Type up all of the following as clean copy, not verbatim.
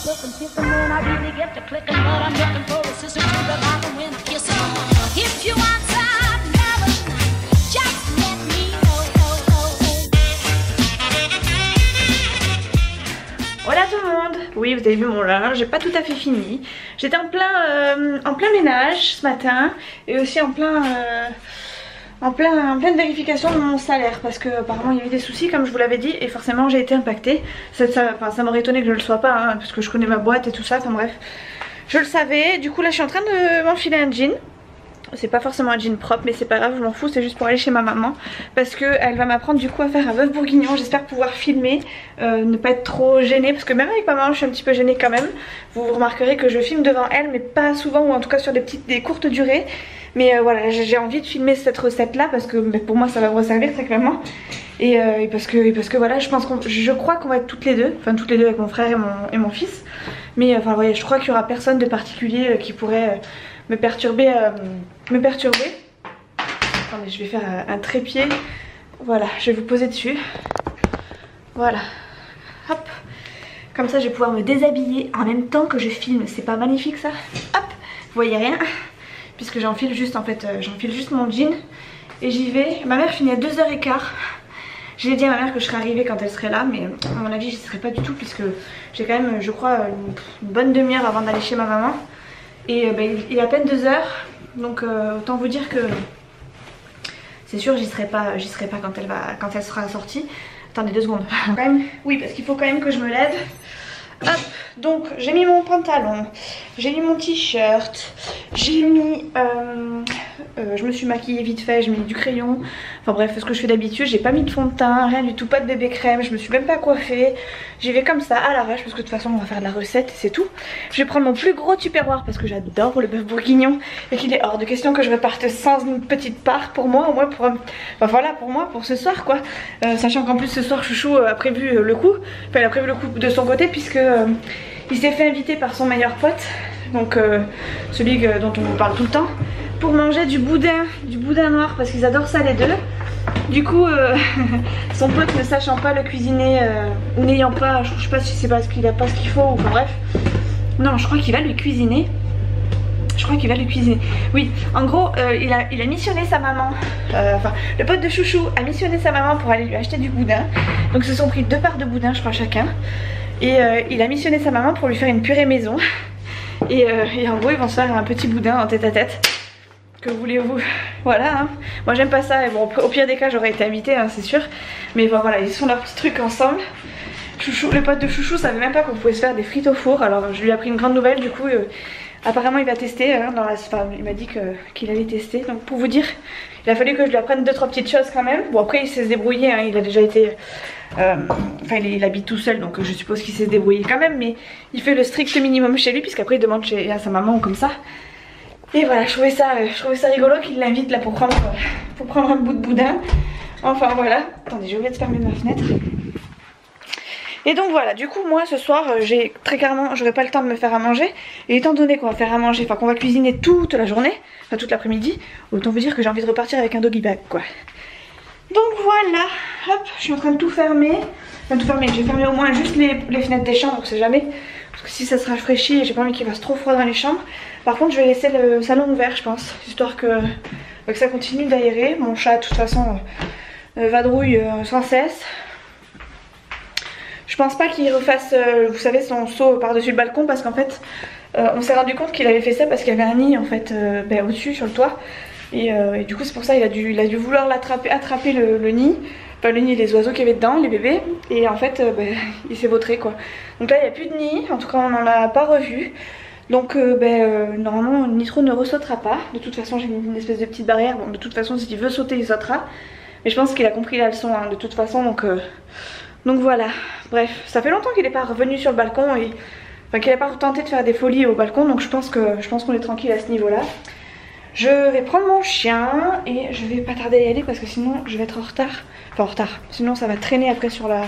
looking, kissing when I really get to clicking, but I'm looking for a sister to revive and win a kiss. If you want some loving, just let me know. Voilà tout le monde. Oui, vous avez vu mon linge, j'ai pas tout à fait fini. J'étais en plein ménage ce matin et aussi en pleine vérification de mon salaire parce que apparemment il y avait des soucis comme je vous l'avais dit et forcément j'ai été impactée. Ça m'aurait étonné que je le sois pas hein, parce que je connais ma boîte et tout ça, enfin bref. Je le savais, du coup là je suis en train de m'enfiler un jean. C'est pas forcément un jean propre mais c'est pas grave, je m'en fous, c'est juste pour aller chez ma maman parce qu'elle va m'apprendre du coup à faire un bœuf bourguignon. J'espère pouvoir filmer, ne pas être trop gênée parce que même avec ma maman je suis un petit peu gênée quand même. Vous remarquerez que je filme devant elle mais pas souvent ou en tout cas sur des courtes durées. Mais voilà, j'ai envie de filmer cette recette là parce que pour moi ça va me resservir très clairement. Et parce que voilà, je crois qu'on va être toutes les deux avec mon frère et mon fils. Mais enfin voyez, je crois qu'il y aura personne de particulier qui pourrait me perturber. Attendez, je vais faire un trépied. Voilà, je vais vous poser dessus. Voilà, hop. Comme ça je vais pouvoir me déshabiller en même temps que je filme. C'est pas magnifique ça? Hop, vous voyez rien puisque j'enfile juste mon jean et j'y vais. Ma mère finit à 2h15. J'ai dit à ma mère que je serais arrivée quand elle serait là, mais à mon avis j'y serais pas du tout puisque j'ai quand même je crois une bonne demi-heure avant d'aller chez ma maman. Et il est à peine 2h, donc autant vous dire que c'est sûr j'y serai pas quand elle sera sortie. Attendez 2 secondes. Oui, parce qu'il faut quand même que je me lève. Hop, donc j'ai mis mon pantalon, j'ai mis mon t-shirt, j'ai mis je me suis maquillée vite fait, j'ai mis du crayon, enfin bref ce que je fais d'habitude. J'ai pas mis de fond de teint, rien du tout, pas de bébé crème, je me suis même pas coiffée. J'y vais comme ça à l'arrache parce que de toute façon on va faire de la recette et c'est tout. Je vais prendre mon plus gros tupperware parce que j'adore le bœuf bourguignon et qu'il est hors de question que je reparte sans une petite part pour moi, au moins pour voilà, pour moi, pour ce soir quoi. Sachant qu'en plus ce soir Chouchou a prévu le coup, enfin il a prévu le coup de son côté puisque il s'est fait inviter par son meilleur pote, donc celui dont on vous parle tout le temps, pour manger du boudin noir parce qu'ils adorent ça les deux. Du coup son pote ne sachant pas le cuisiner ou n'ayant pas, je sais pas si c'est parce qu'il a pas ce qu'il faut ou enfin bref. Non, je crois qu'il va lui cuisiner. Oui, en gros il a missionné sa maman, enfin le pote de Chouchou a missionné sa maman pour aller lui acheter du boudin. Donc ils se sont pris 2 parts de boudin je crois chacun. Et il a missionné sa maman pour lui faire une purée maison. Et en gros ils vont se faire un petit boudin en tête à tête. Que voulez-vous? Voilà hein. Moi j'aime pas ça et bon au pire des cas j'aurais été invitée hein, c'est sûr. Mais bon, voilà, ils font leur petit truc ensemble. Chouchou, le pote de Chouchou savait même pas qu'on pouvait se faire des frites au four. Alors je lui ai appris une grande nouvelle du coup. Apparemment il va tester hein, il m'a dit qu'il allait tester. Donc pour vous dire, il a fallu que je lui apprenne 2-3 petites choses quand même. Bon après il sait se débrouiller hein, il a déjà été enfin il habite tout seul donc je suppose qu'il sait se débrouiller quand même. Mais il fait le strict minimum chez lui puisqu'après il demande à sa maman ou comme ça. Et voilà, je trouvais ça rigolo qu'il l'invite là pour prendre un bout de boudin. Enfin voilà, attendez, j'ai oublié de fermer ma fenêtre. Et donc voilà, du coup moi ce soir très clairement j'aurai pas le temps de me faire à manger. Et étant donné qu'on va faire à manger, enfin qu'on va cuisiner toute la journée, enfin toute l'après-midi, autant vous dire que j'ai envie de repartir avec un doggy bag quoi. Donc voilà, hop, je suis en train de tout fermer. Enfin tout fermer, j'ai fermé au moins juste les fenêtres des chambres, on sait jamais. Parce que si ça se rafraîchit, j'ai pas envie qu'il fasse trop froid dans les chambres. Par contre je vais laisser le salon ouvert je pense, histoire que ça continue d'aérer. Mon chat de toute façon vadrouille sans cesse. Je pense pas qu'il refasse, vous savez, son saut par-dessus le balcon parce qu'en fait, on s'est rendu compte qu'il avait fait ça parce qu'il y avait un nid en fait au-dessus sur le toit. Et du coup c'est pour ça il a dû vouloir attraper le nid. Enfin le nid, les oiseaux qu'il y avait dedans, les bébés. Et en fait il s'est vautré quoi. Donc là il n'y a plus de nid, en tout cas on n'en a pas revu. Donc normalement Nitro ne ressautera pas. De toute façon j'ai mis une espèce de petite barrière. Bon de toute façon s'il veut sauter il sautera. Mais je pense qu'il a compris la leçon hein, de toute façon donc voilà, bref, ça fait longtemps qu'il n'est pas revenu sur le balcon et enfin qu'il n'a pas tenté de faire des folies au balcon, donc je pense qu'on est tranquille à ce niveau-là. Je vais prendre mon chien et je vais pas tarder à y aller parce que sinon je vais être en retard. Enfin en retard, sinon ça va traîner après sur la,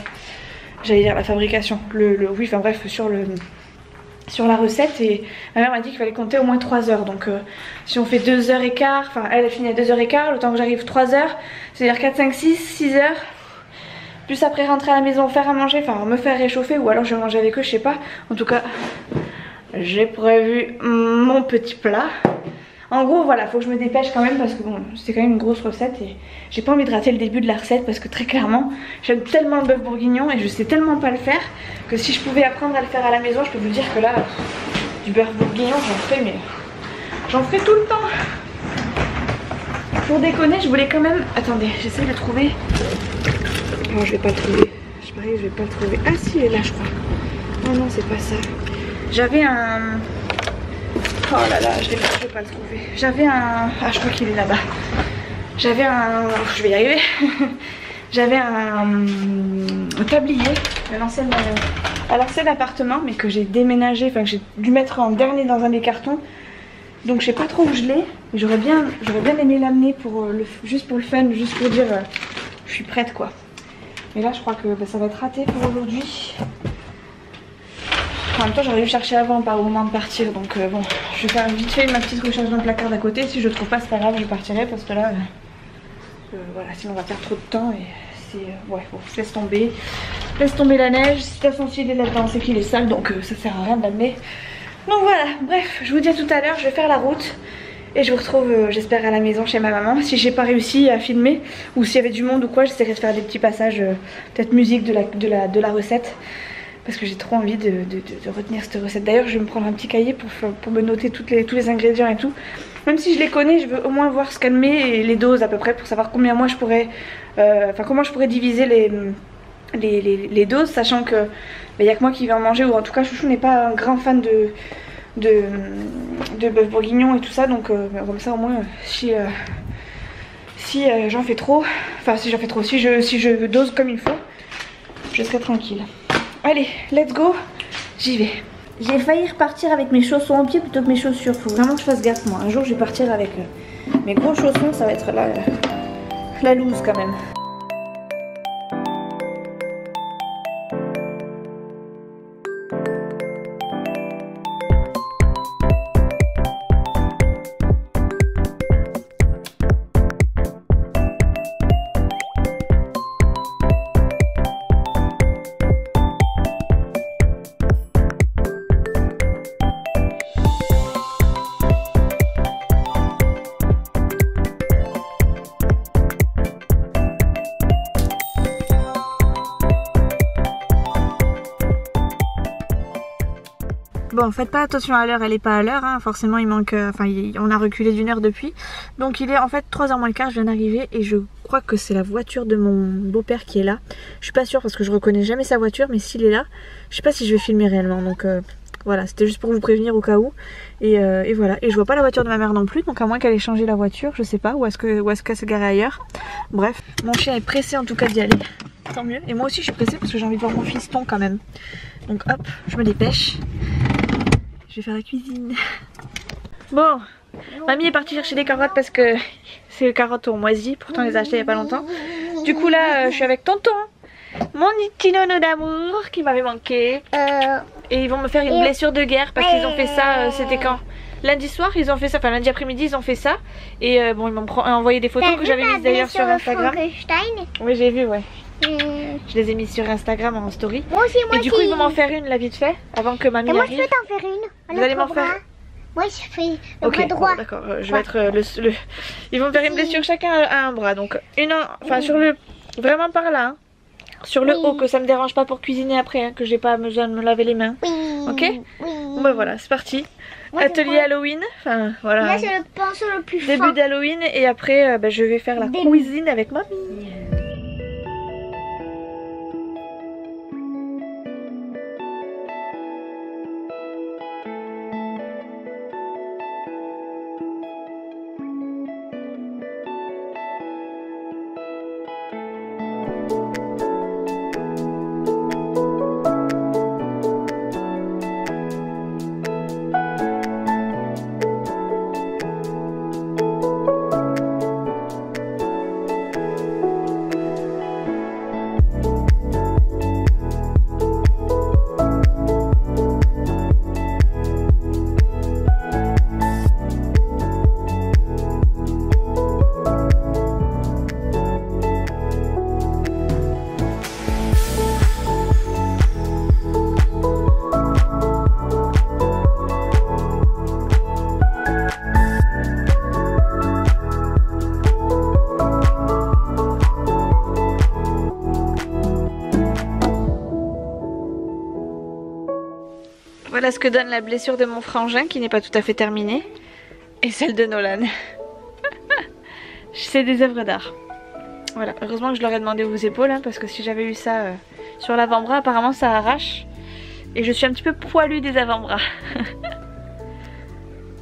j'allais dire la fabrication, oui enfin bref sur la recette. Et ma mère m'a dit qu'il fallait compter au moins 3 heures. Donc si on fait 2h15, enfin elle a fini à 2h15, le temps que j'arrive 3 heures, c'est-à-dire 4, 5, 6, 6 heures. plus après rentrer à la maison, faire à manger, enfin me faire réchauffer ou alors je vais manger avec eux, je sais pas. En tout cas, j'ai prévu mon petit plat. En gros voilà, faut que je me dépêche quand même parce que bon, c'est quand même une grosse recette et j'ai pas envie de rater le début de la recette parce que très clairement, j'aime tellement le bœuf bourguignon et je sais tellement pas le faire que si je pouvais apprendre à le faire à la maison, je peux vous dire que là, du bœuf bourguignon j'en ferais, mais j'en ferais tout le temps. Pour déconner, je voulais quand même... Attendez, j'essaie de le trouver. Non, je vais pas le trouver. Je parie que je vais pas le trouver. Ah si, il est là je crois. Oh non, c'est pas ça. J'avais un... Oh là là, je vais pas le trouver. J'avais un... Ah, je crois qu'il est là-bas. J'avais un... Je vais y arriver. J'avais un tablier à l'ancien appartement, mais que j'ai déménagé, enfin que j'ai dû mettre en dernier dans un des cartons. Donc je sais pas trop où je l'ai. J'aurais bien aimé l'amener pour juste pour le fun, juste pour dire je suis prête quoi. Mais là je crois que ça va être raté pour aujourd'hui. En même temps j'aurais dû chercher avant au moment de partir, donc bon, je vais faire vite fait ma petite recherche dans le placard d'à côté. Si je trouve pas, c'est pas grave, je partirai parce que là voilà, sinon on va faire trop de temps et c'est ouais bon, laisse tomber la neige. Si t'as senti il est là-dedans, c'est qu'il est sale, donc ça sert à rien de l'amener. Donc voilà, bref, je vous dis à tout à l'heure, je vais faire la route et je vous retrouve j'espère à la maison chez ma maman. Si j'ai pas réussi à filmer ou s'il y avait du monde ou quoi, j'essaierai de faire des petits passages, peut-être musique de la recette. Parce que j'ai trop envie de retenir cette recette. D'ailleurs je vais me prendre un petit cahier pour me noter tous les ingrédients et tout. Même si je les connais, je veux au moins voir ce qu'elle met et les doses à peu près pour savoir combien moi je pourrais... Enfin comment je pourrais diviser les doses, sachant que il n'y a que moi qui vais en manger, ou en tout cas Chouchou n'est pas un grand fan de bœuf bourguignon et tout ça, donc comme ça au moins si j'en fais trop, enfin si je dose comme il faut, je serai tranquille. Allez, let's go, j'y vais. J'ai failli repartir avec mes chaussons en pied plutôt que mes chaussures, faut vraiment que je fasse gaffe moi. Un jour je vais partir avec mes gros chaussons, ça va être la loose quand même. Bon, faites pas attention à l'heure, elle est pas à l'heure, hein. Forcément il manque, on a reculé d'1 heure depuis. Donc il est en fait 3h moins le quart, je viens d'arriver et je crois que c'est la voiture de mon beau-père qui est là. Je suis pas sûre parce que je reconnais jamais sa voiture, mais s'il est là, je sais pas si je vais filmer réellement, donc voilà, c'était juste pour vous prévenir au cas où. Et voilà, et je vois pas la voiture de ma mère non plus, donc à moins qu'elle ait changé la voiture, je sais pas, ou est-ce qu'elle s'est garée ailleurs. Bref, mon chien est pressé en tout cas d'y aller, tant mieux. Et moi aussi je suis pressée parce que j'ai envie de voir mon fiston quand même. Donc hop, je me dépêche. Je vais faire la cuisine. Bon, mamie est partie chercher des carottes parce que c'est les carottes ont moisi. Pourtant on les a achetées il y a pas longtemps. Du coup là je suis avec tonton, mon petit nono d'amour qui m'avait manqué. Et ils vont me faire une blessure de guerre parce qu'ils ont fait ça, c'était quand? Lundi soir ils ont fait ça, enfin lundi après-midi ils ont fait ça. Et bon ils m'ont envoyé des photos que j'avais mises d'ailleurs sur Instagram. Oui j'ai vu, ouais. Je les ai mis sur Instagram en story. Moi aussi, et du coup ils vont m'en faire une là vite fait avant que mamie arrive. Moi je peux t'en faire une. Vous allez m'en faire? Moi je fais le ok, bras droit. Bon, d'accord, je vais être Ils vont me faire une blessure chacun à un bras. Donc une, enfin sur le, vraiment par là, hein. Sur le haut, que ça me dérange pas pour cuisiner après, hein, que j'ai pas besoin de me laver les mains. Oui. Ok. Oui. Bon bah voilà, c'est parti. Moi, atelier Halloween, enfin voilà. Là c'est le pinceau le plus début fin. d'Halloween et après je vais faire la cuisine avec mamie. Voilà ce que donne la blessure de mon frangin qui n'est pas tout à fait terminée. Et celle de Nolan. C'est des œuvres d'art. Voilà, heureusement que je leur ai demandé aux épaules hein, parce que si j'avais eu ça sur l'avant-bras, apparemment ça arrache. Et je suis un petit peu poilue des avant-bras.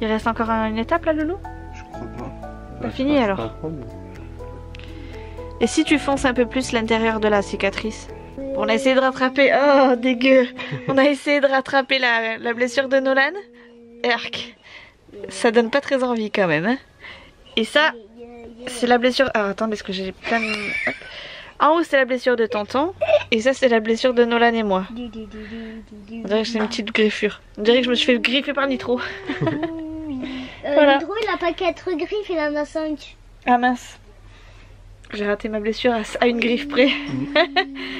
Il reste encore une étape là, Loulou? Je crois pas. T'as fini alors? Et si tu fonces un peu plus l'intérieur de la cicatrice? On a essayé de rattraper... Oh, dégueu! On a essayé de rattraper la blessure de Nolan. Erk. Ça donne pas très envie quand même. Hein. Et ça, c'est la blessure... Ah, attendez, est-ce que j'ai plein de... En haut, c'est la blessure de Tonton. Et ça, c'est la blessure de Nolan et moi. On dirait que c'est une petite griffure. On dirait que je me suis fait griffer par Nitro. Voilà. Nitro, il a pas 4 griffes, il en a 5. Ah mince. J'ai raté ma blessure à une griffe près.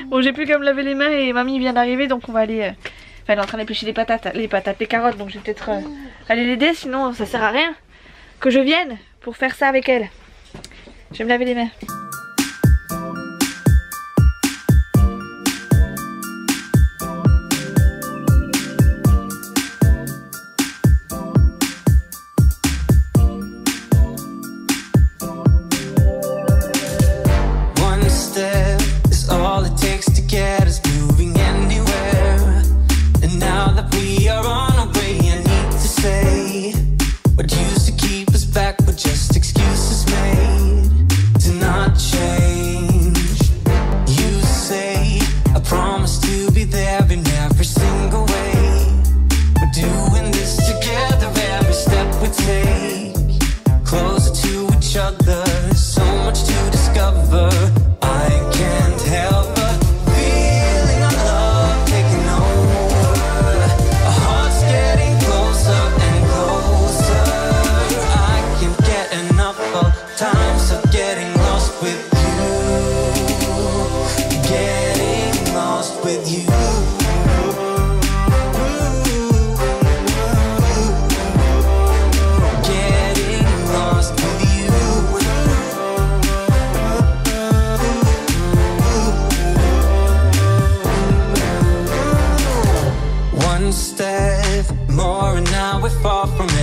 Bon, j'ai plus qu'à me laver les mains et mamie vient d'arriver, donc on va aller... Enfin, elle est en train d'éplucher les patates, les carottes, donc je vais peut-être aller l'aider, sinon ça sert à rien que je vienne pour faire ça avec elle. Je vais me laver les mains.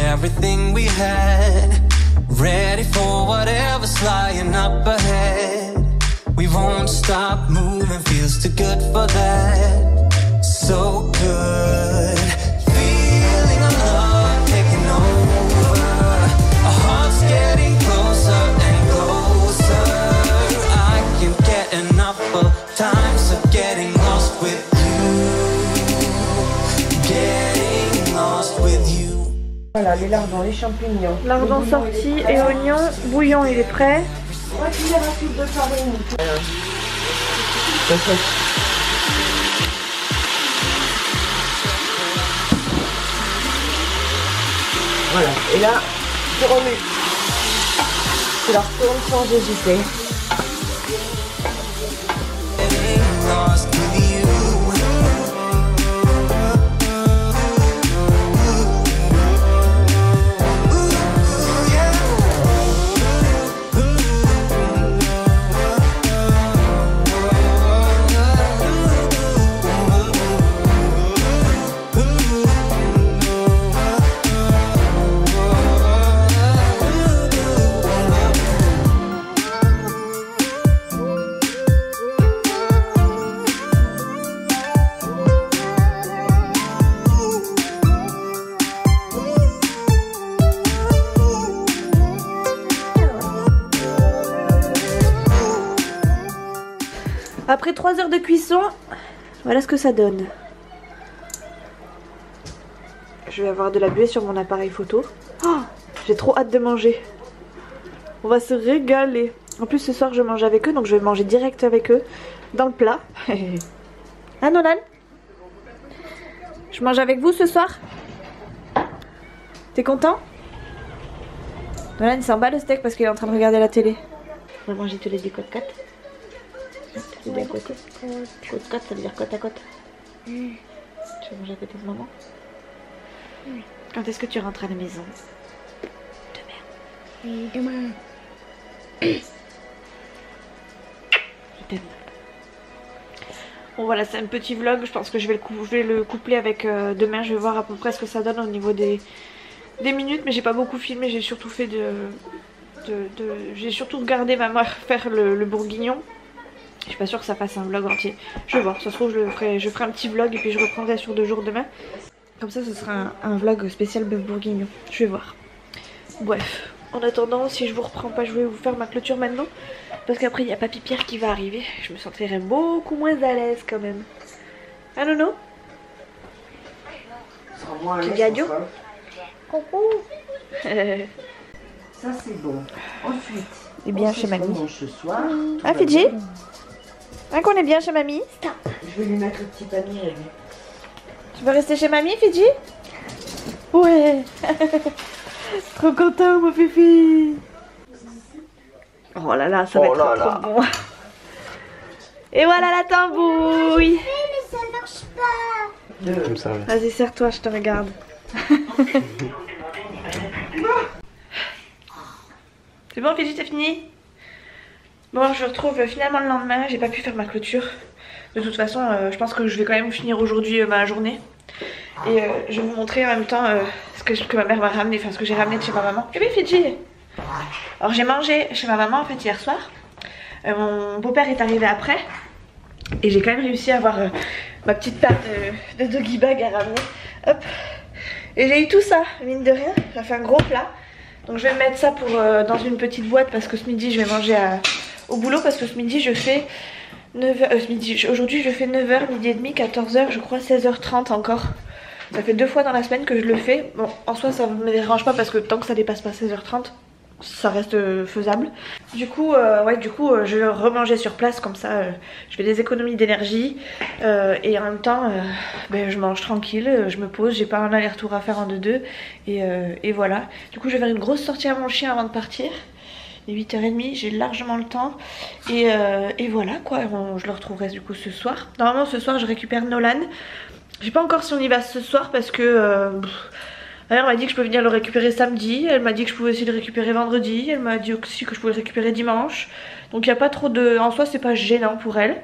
Everything we had, ready for whatever's lying up ahead. We won't stop moving, feels too good for that. So good, feeling our love taking over. Our hearts getting closer and closer. I can't get enough of times of getting lost with you. Getting lost with you. Voilà, les lardons, les champignons. Lardons sortis et oignons. Bouillon, il est prêt. Moi, tu verras tout de farine. Voilà, et là, tu remets. Tu la retournes sans hésiter. Après 3 heures de cuisson, voilà ce que ça donne. Je vais avoir de la buée sur mon appareil photo. Oh, j'ai trop hâte de manger. On va se régaler. En plus ce soir je mange avec eux, donc je vais manger direct avec eux dans le plat. Hein Nolan? Je mange avec vous ce soir? T'es content? Nolan il s'en bat le steak parce qu'il est en train de regarder la télé. On va manger tous les 10 côte-côte. Tu veux dire à côté? Côte-côte, ça veut dire côte à côte. Tu vas manger à côté de maman? Quand est-ce que tu rentres à la maison? Demain. Demain. Je t'aime. Bon voilà, c'est un petit vlog, je pense que je vais le coupler avec demain, je vais voir à peu près ce que ça donne au niveau des minutes, mais j'ai pas beaucoup filmé, j'ai surtout fait j'ai surtout regardé ma mère faire le bourguignon. Je suis pas sûre que ça fasse un vlog entier. Je vais voir, ça se trouve je ferai un petit vlog et puis je reprendrai sur 2 jours demain. Comme ça, ce sera un vlog spécial bœuf bourguignon. Je vais voir. Bref, en attendant, si je vous reprends pas, je vais vous faire ma clôture maintenant. Parce qu'après, il y a Papy Pierre qui va arriver. Je me sentirai beaucoup moins à l'aise quand même. Ah non, non? Petit gadio. Coucou. Ça c'est bon. Ensuite, Et bien chez mamie. Ce soir, Ah Fidji? Ah qu'on est bien chez mamie? je vais lui mettre le petit panier. Tu veux rester chez mamie Fidji? Ouais. Trop content mon fifi. Oh là là, ça va être trop bon. Et voilà la tambouille. Mais ça marche pas. Comme ça, oui. Vas-y, serre-toi, je te regarde. C'est bon, Fidji, t'as fini? Bon, je retrouve finalement le lendemain. J'ai pas pu faire ma clôture. De toute façon, je pense que je vais quand même finir aujourd'hui ma journée. Et je vais vous montrer en même temps ce que ma mère m'a ramené, enfin ce que j'ai ramené de chez ma maman. Eh bien, Fidji! Alors, j'ai mangé chez ma maman en fait hier soir. Mon beau-père est arrivé après. Et j'ai quand même réussi à avoir ma petite part de doggy bag à ramener. Hop. Et j'ai eu tout ça, mine de rien. Ça fait un gros plat. Donc je vais mettre ça pour, dans une petite boîte parce que ce midi je vais manger au boulot. Parce que ce midi je fais 9h, aujourd'hui je fais 9h, midi et demi, 14h, je crois 16h30 encore. Ça fait 2 fois dans la semaine que je le fais. Bon, en soi ça me dérange pas parce que tant que ça dépasse pas 16h30, ça reste faisable. Du coup, je vais remanger sur place comme ça, je fais des économies d'énergie et en même temps, je mange tranquille, je me pose, j'ai pas un aller-retour à faire en 2-2 et voilà. Du coup, je vais faire une grosse sortie à mon chien avant de partir. Il est 8h30, j'ai largement le temps et voilà quoi. Je le retrouverai du coup ce soir. Normalement, ce soir, je récupère Nolan. Je sais pas encore si on y va ce soir parce que elle m'a dit que je peux venir le récupérer samedi, elle m'a dit que je pouvais aussi le récupérer vendredi, elle m'a dit aussi que je pouvais le récupérer dimanche. Donc il n'y a pas trop de... En soi c'est pas gênant pour elle.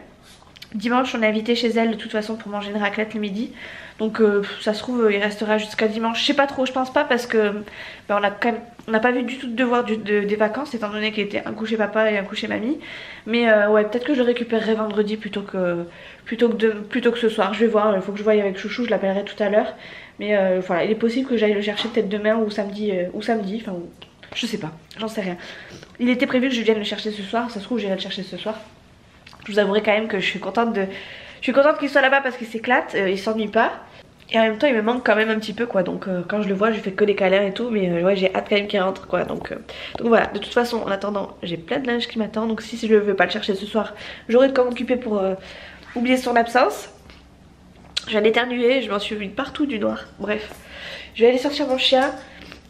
Dimanche on est invité chez elle de toute façon pour manger une raclette le midi. Donc ça se trouve il restera jusqu'à dimanche. Je sais pas trop, je pense pas parce que on n'a pas vu du tout de devoir des vacances étant donné qu'il était un coup chez papa et un coup chez mamie. Mais ouais, peut-être que je le récupérerai vendredi plutôt que ce soir. Je vais voir, il faut que je voie avec Chouchou, je l'appellerai tout à l'heure. Mais voilà, il est possible que j'aille le chercher peut-être demain ou samedi, enfin je sais pas, j'en sais rien. Il était prévu que je vienne le chercher ce soir, ça se trouve j'irai le chercher ce soir. Je vous avouerai quand même que je suis contente qu'il soit là-bas parce qu'il s'éclate, il s'ennuie pas. Et en même temps il me manque quand même un petit peu quoi, donc quand je le vois je fais que des câlins et tout, mais ouais j'ai hâte quand même qu'il rentre quoi, donc voilà. De toute façon en attendant j'ai plein de linge qui m'attend, donc si je ne veux pas le chercher ce soir j'aurai de quoi m'occuper pour oublier son absence. Je viens d'éternuer, je m'en suis mis partout du noir. Bref, je vais aller sortir mon chien,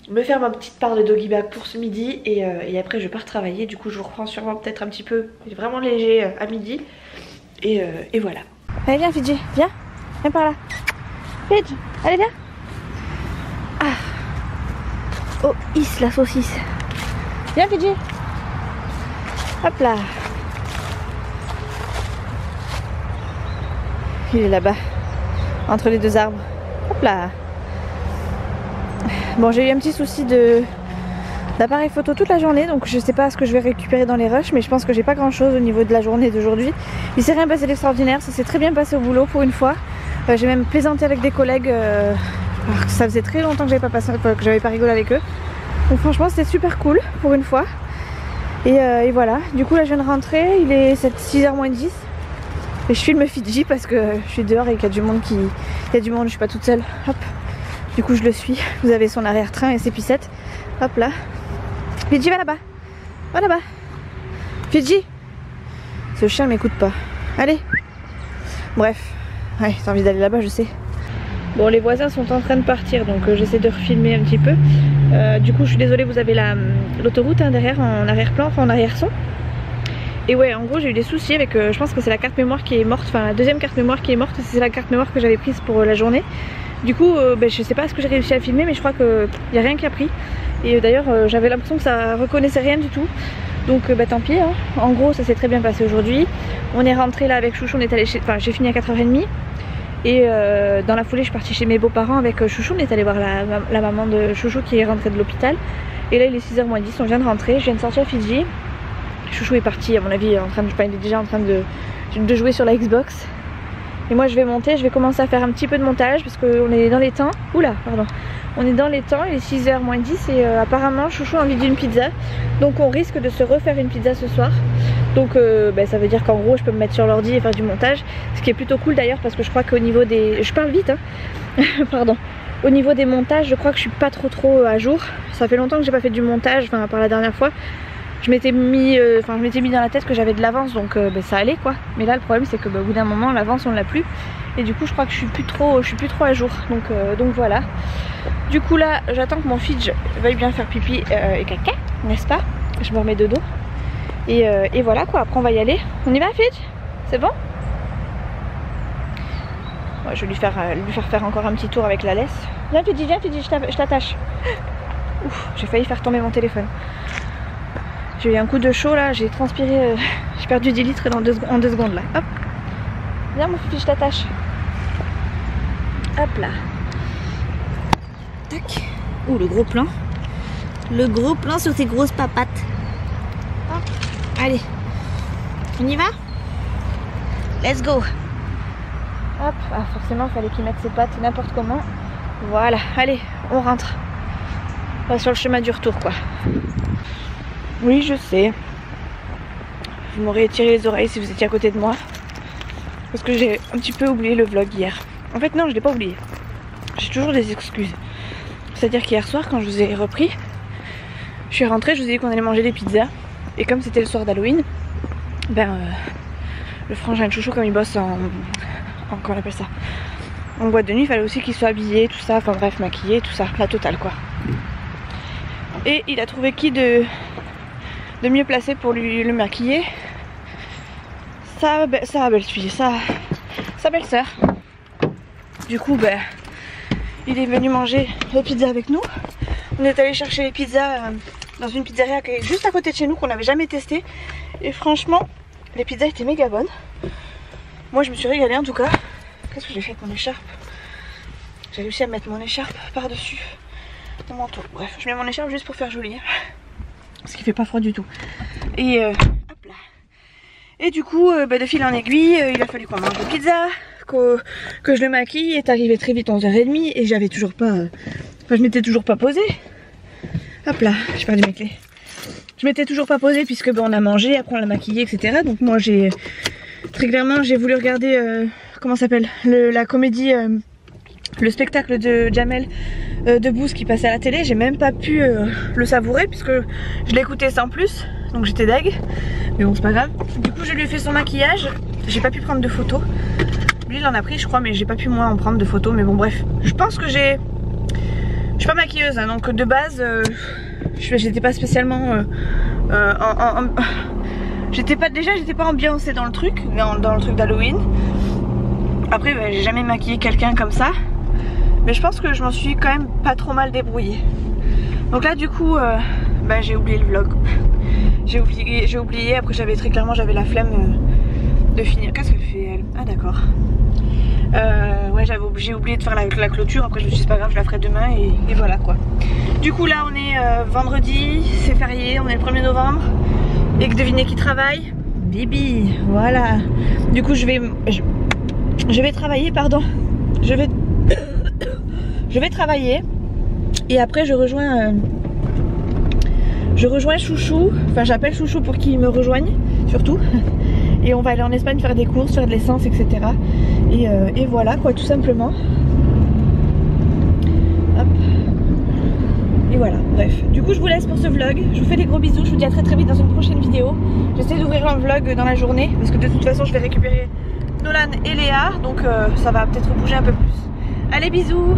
me faire ma petite part de doggy bag pour ce midi et après je pars travailler. Du coup je vous reprends sûrement peut-être un petit peu, vraiment léger à midi et voilà. Allez viens Fidji, viens par là. Fidji, allez viens. Ah. Oh is la saucisse. Viens Fidji. Hop là. Il est là-bas. Entre les 2 arbres. Hop là. Bon, j'ai eu un petit souci d'appareil photo toute la journée, donc je sais pas ce que je vais récupérer dans les rushs, mais je pense que j'ai pas grand chose au niveau de la journée d'aujourd'hui. Il s'est rien passé d'extraordinaire, ça s'est très bien passé au boulot pour une fois. J'ai même plaisanté avec des collègues, alors que ça faisait très longtemps que j'avais pas rigolé avec eux. Donc franchement c'était super cool pour une fois. Et voilà, du coup là je viens de rentrer, il est 6h moins 10. Et je filme Fidji parce que je suis dehors et qu'il y a du monde je suis pas toute seule. Hop. Du coup je le suis. Vous avez son arrière-train et ses pissettes. Hop là. Fidji va là-bas. Va là-bas. Fidji. Ce chien m'écoute pas. Allez. Bref. Ouais, t'as envie d'aller là-bas, je sais. Bon, les voisins sont en train de partir, donc j'essaie de refilmer un petit peu. Du coup je suis désolée, vous avez l'autoroute derrière en arrière-plan, enfin en arrière-son. Et ouais, en gros j'ai eu des soucis avec, je pense que c'est la carte mémoire qui est morte, enfin la deuxième carte mémoire qui est morte, c'est la carte mémoire que j'avais prise pour la journée. Du coup, je sais pas ce que j'ai réussi à filmer, mais je crois qu'il n'y a rien qui a pris. Et d'ailleurs j'avais l'impression que ça reconnaissait rien du tout. Donc bah tant pis hein. En gros ça s'est très bien passé aujourd'hui. On est rentré là avec Chouchou, on est allé chez... Enfin j'ai fini à 4h30. Et dans la foulée je suis partie chez mes beaux-parents avec Chouchou. On est allé voir la maman de Chouchou qui est rentrée de l'hôpital. Et là il est 6h moins 10, on vient de rentrer, je viens de sortir Fidji. Chouchou est parti à mon avis en train de... il est déjà en train de jouer sur la Xbox. Et moi je vais monter, je vais commencer à faire un petit peu de montage parce qu'on est dans les temps. Oula pardon. On est dans les temps, il est 6h moins 10 et apparemment Chouchou a envie d'une pizza. Donc on risque de se refaire une pizza ce soir. Donc bah, ça veut dire qu'en gros je peux me mettre sur l'ordi et faire du montage. Ce qui est plutôt cool d'ailleurs parce que je crois qu'au niveau des... Je parle vite hein. Pardon. Au niveau des montages je crois que je suis pas trop à jour. Ça fait longtemps que j'ai pas fait du montage, enfin à part la dernière fois. Je m'étais mis dans la tête que j'avais de l'avance donc bah, ça allait quoi. Mais là le problème c'est que bah, au bout d'un moment l'avance on l'a plus. Et du coup je crois que je suis plus trop à jour. Donc voilà. Du coup là j'attends que mon Fidj veuille bien faire pipi et caca, n'est-ce pas? Je me remets de dos. Et voilà quoi, après on va y aller. On y va Fidj? C'est bon? Ouais, je vais lui faire encore un petit tour avec la laisse. Viens Fidji, je t'attache. Ouf, j'ai failli faire tomber mon téléphone. J'ai eu un coup de chaud là, j'ai transpiré, j'ai perdu 10 litres en 2 secondes là. Hop. Viens mon Fidji, je t'attache. Hop là. Tac. Ouh le gros plan. Le gros plan sur tes grosses papates. Hop. Allez. On y va? Let's go. Hop. Ah, forcément il fallait qu'il mette ses pattes n'importe comment. Voilà. Allez, on rentre. On va sur le chemin du retour quoi. Oui je sais. Vous m'auriez tiré les oreilles si vous étiez à côté de moi. Parce que j'ai un petit peu oublié le vlog hier. En fait non je l'ai pas oublié. J'ai toujours des excuses. C'est-à-dire qu'hier soir quand je vous ai repris, je suis rentrée, je vous ai dit qu'on allait manger des pizzas. Et comme c'était le soir d'Halloween, ben le frangin de Chouchou comme il bosse en comment on appelle ça, en boîte de nuit, il fallait aussi qu'il soit habillé, tout ça, enfin bref maquillé, tout ça, la totale quoi. Et il a trouvé qui de mieux placé pour lui le maquiller? Sa belle-fille, sa belle-sœur. Du coup ben il est venu manger les pizzas avec nous. On est allé chercher les pizzas dans une pizzeria qui est juste à côté de chez nous, qu'on n'avait jamais testé. Et franchement les pizzas étaient méga bonnes. Moi je me suis régalée en tout cas. Qu'est-ce que j'ai fait avec mon écharpe? J'ai réussi à mettre mon écharpe par dessus mon manteau. Bref, je mets mon écharpe juste pour faire joli parce qu'il fait pas froid du tout. Et hop là. Et du coup bah, de fil en aiguille il a fallu qu'on mange des pizzas, que je le maquille. Est arrivé très vite 11h30 et j'avais toujours pas enfin je m'étais toujours pas posée. Hop là, j'ai perdu mes clés. Je m'étais toujours pas posée puisque bah, on a mangé, après on l'a maquillé etc. Donc moi j'ai très clairement j'ai voulu regarder comment s'appelle la comédie, le spectacle de Jamel Debbouze qui passait à la télé. J'ai même pas pu le savourer puisque je l'écoutais sans plus, donc j'étais deg. Mais bon c'est pas grave. Du coup je lui ai fait son maquillage. J'ai pas pu prendre de photos. Lui il en a pris je crois, mais j'ai pas pu moi en prendre de photos. Mais bon bref, je pense que je suis pas maquilleuse hein, donc de base j'étais pas spécialement j'étais pas ambiancée dans le truc, dans le truc d'Halloween. Après bah, j'ai jamais maquillé quelqu'un comme ça, mais je pense que je m'en suis quand même pas trop mal débrouillée. Donc là du coup bah, j'ai oublié le vlog. J'ai oublié, après j'avais très clairement la flemme de finir. Qu'est-ce qu'elle fait elle? Ah d'accord. Ouais j'ai oublié de faire la clôture. Après je me suis dit c'est pas grave, je la ferai demain et voilà quoi. Du coup là on est vendredi, c'est férié, on est le 1er novembre. Et que devinez qui travaille? Bibi, voilà. Du coup je vais travailler, pardon. Je vais travailler. Et après je rejoins Chouchou. Enfin j'appelle Chouchou pour qu'il me rejoigne surtout. Et on va aller en Espagne faire des courses, faire de l'essence, etc. Et voilà quoi, tout simplement. Hop. Et voilà, bref. Du coup je vous laisse pour ce vlog. Je vous fais des gros bisous, je vous dis à très très vite dans une prochaine vidéo. J'essaie d'ouvrir un vlog dans la journée parce que de toute façon je vais récupérer Nolan et Léa. Donc ça va peut-être bouger un peu plus. Allez bisous.